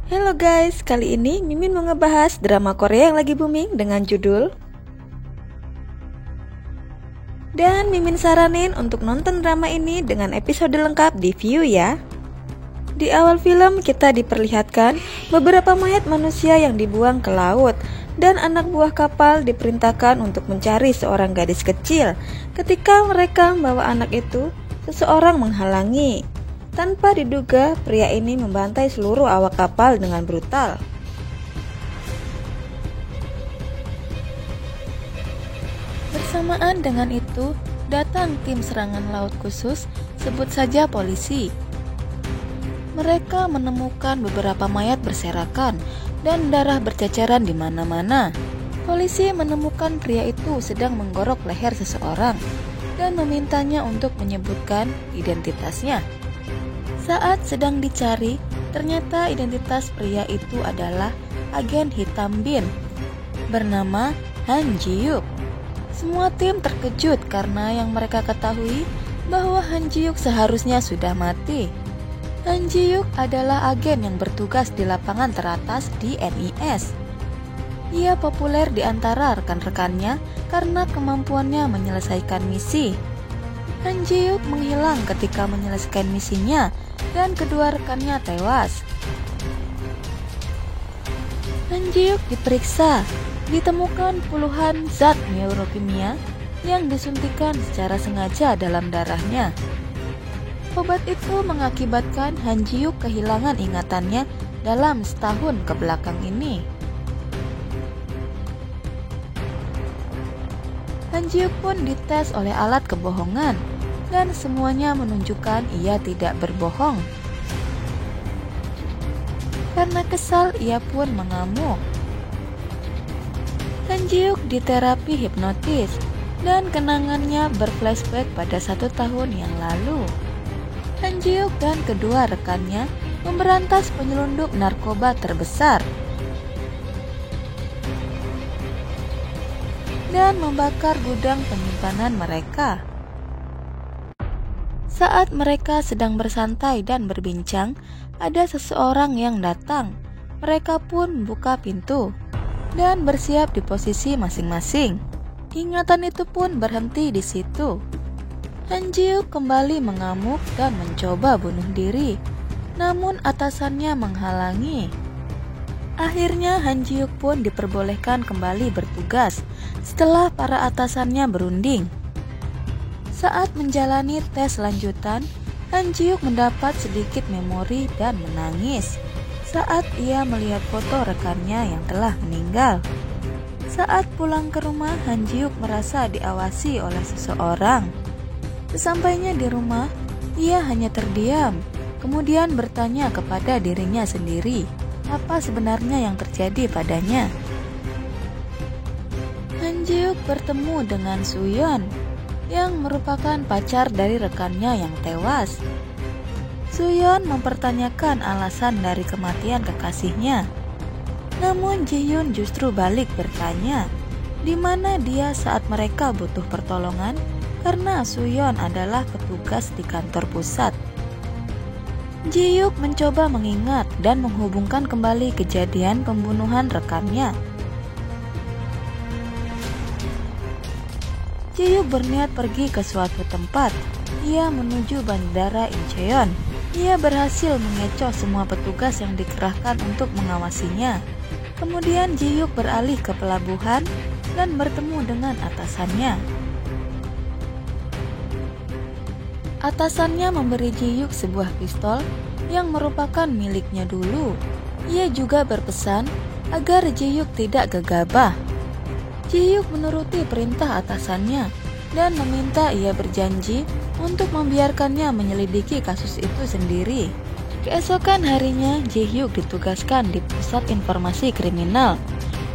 Halo guys, kali ini Mimin mau ngebahas drama Korea yang lagi booming dengan judul. Dan Mimin saranin untuk nonton drama ini dengan episode lengkap di View ya. Di awal film kita diperlihatkan beberapa mayat manusia yang dibuang ke laut dan anak buah kapal diperintahkan untuk mencari seorang gadis kecil. Ketika mereka membawa anak itu, seseorang menghalangi. Tanpa diduga, pria ini membantai seluruh awak kapal dengan brutal. Bersamaan dengan itu, datang tim serangan laut khusus, sebut saja polisi. Mereka menemukan beberapa mayat berserakan dan darah berceceran di mana-mana. Polisi menemukan pria itu sedang menggorok leher seseorang dan memintanya untuk menyebutkan identitasnya. Saat sedang dicari, ternyata identitas pria itu adalah agen hitam Bin bernama Han Ji-yuk. Semua tim terkejut karena yang mereka ketahui bahwa Han Ji-yuk seharusnya sudah mati. Han Ji-yuk adalah agen yang bertugas di lapangan teratas di NIS. Ia populer di antara rekan-rekannya karena kemampuannya menyelesaikan misi. Han Ji-yuk menghilang ketika menyelesaikan misinya dan kedua rekannya tewas. Han Ji-yuk diperiksa, ditemukan puluhan zat neurokimia yang disuntikan secara sengaja dalam darahnya. Obat itu mengakibatkan Han Ji-yuk kehilangan ingatannya dalam setahun ke belakang ini. Han Ji-yuk pun dites oleh alat kebohongan dan semuanya menunjukkan ia tidak berbohong. Karena kesal, ia pun mengamuk. Han Ji-yuk diterapi hipnotis dan kenangannya berflashback pada 1 tahun yang lalu. Han Ji-yuk dan kedua rekannya memberantas penyelundup narkoba terbesar dan membakar gudang penyimpanan mereka. Saat mereka sedang bersantai dan berbincang, ada seseorang yang datang. Mereka pun buka pintu dan bersiap di posisi masing-masing. Ingatan itu pun berhenti di situ. Han Ji-yuk kembali mengamuk dan mencoba bunuh diri, namun atasannya menghalangi. Akhirnya Han Ji-yuk pun diperbolehkan kembali bertugas setelah para atasannya berunding. Saat menjalani tes lanjutan, Han Ji-yuk mendapat sedikit memori dan menangis saat ia melihat foto rekannya yang telah meninggal. Saat pulang ke rumah, Han Ji-yuk merasa diawasi oleh seseorang. Sesampainya di rumah, ia hanya terdiam, kemudian bertanya kepada dirinya sendiri apa sebenarnya yang terjadi padanya. Han Ji-yuk bertemu dengan Soo-yeon yang merupakan pacar dari rekannya yang tewas. Soo-yeon mempertanyakan alasan dari kematian kekasihnya. Namun Ji-hyun justru balik bertanya, di mana dia saat mereka butuh pertolongan karena Soo-yeon adalah petugas di kantor pusat. Ji-hyuk mencoba mengingat dan menghubungkan kembali kejadian pembunuhan rekannya. Ji-hyuk berniat pergi ke suatu tempat. Ia menuju bandara Incheon. Ia berhasil mengecoh semua petugas yang dikerahkan untuk mengawasinya. Kemudian Ji-hyuk beralih ke pelabuhan dan bertemu dengan atasannya. Atasannya memberi Ji-hyuk sebuah pistol yang merupakan miliknya dulu. Ia juga berpesan agar Ji-hyuk tidak gegabah. Ji-hyuk menuruti perintah atasannya dan meminta ia berjanji untuk membiarkannya menyelidiki kasus itu sendiri. Keesokan harinya, Ji-hyuk ditugaskan di Pusat Informasi Kriminal.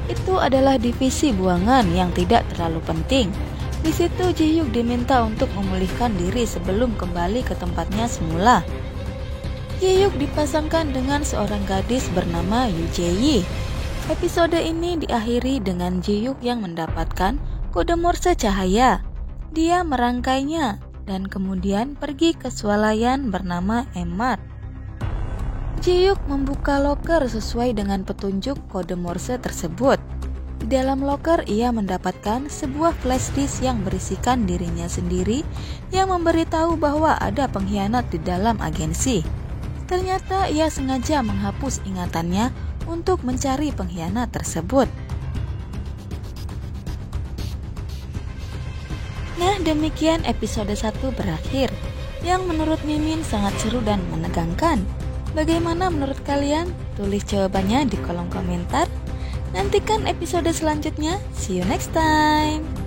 Itu adalah divisi buangan yang tidak terlalu penting. Di situ Ji-hyuk diminta untuk memulihkan diri sebelum kembali ke tempatnya semula. Ji-hyuk dipasangkan dengan seorang gadis bernama Yoo Jae-yi. Episode ini diakhiri dengan Ji-hyuk yang mendapatkan kode Morse cahaya. Dia merangkainya dan kemudian pergi ke swalayan bernama Emmat. Ji-hyuk membuka loker sesuai dengan petunjuk kode Morse tersebut. Di dalam loker ia mendapatkan sebuah flash disk yang berisikan dirinya sendiri yang memberitahu bahwa ada pengkhianat di dalam agensi. Ternyata ia sengaja menghapus ingatannya untuk mencari pengkhianat tersebut. Nah, demikian episode 1 berakhir, yang menurut Mimin sangat seru dan menegangkan. Bagaimana menurut kalian? Tulis jawabannya di kolom komentar. Nantikan episode selanjutnya. See you next time.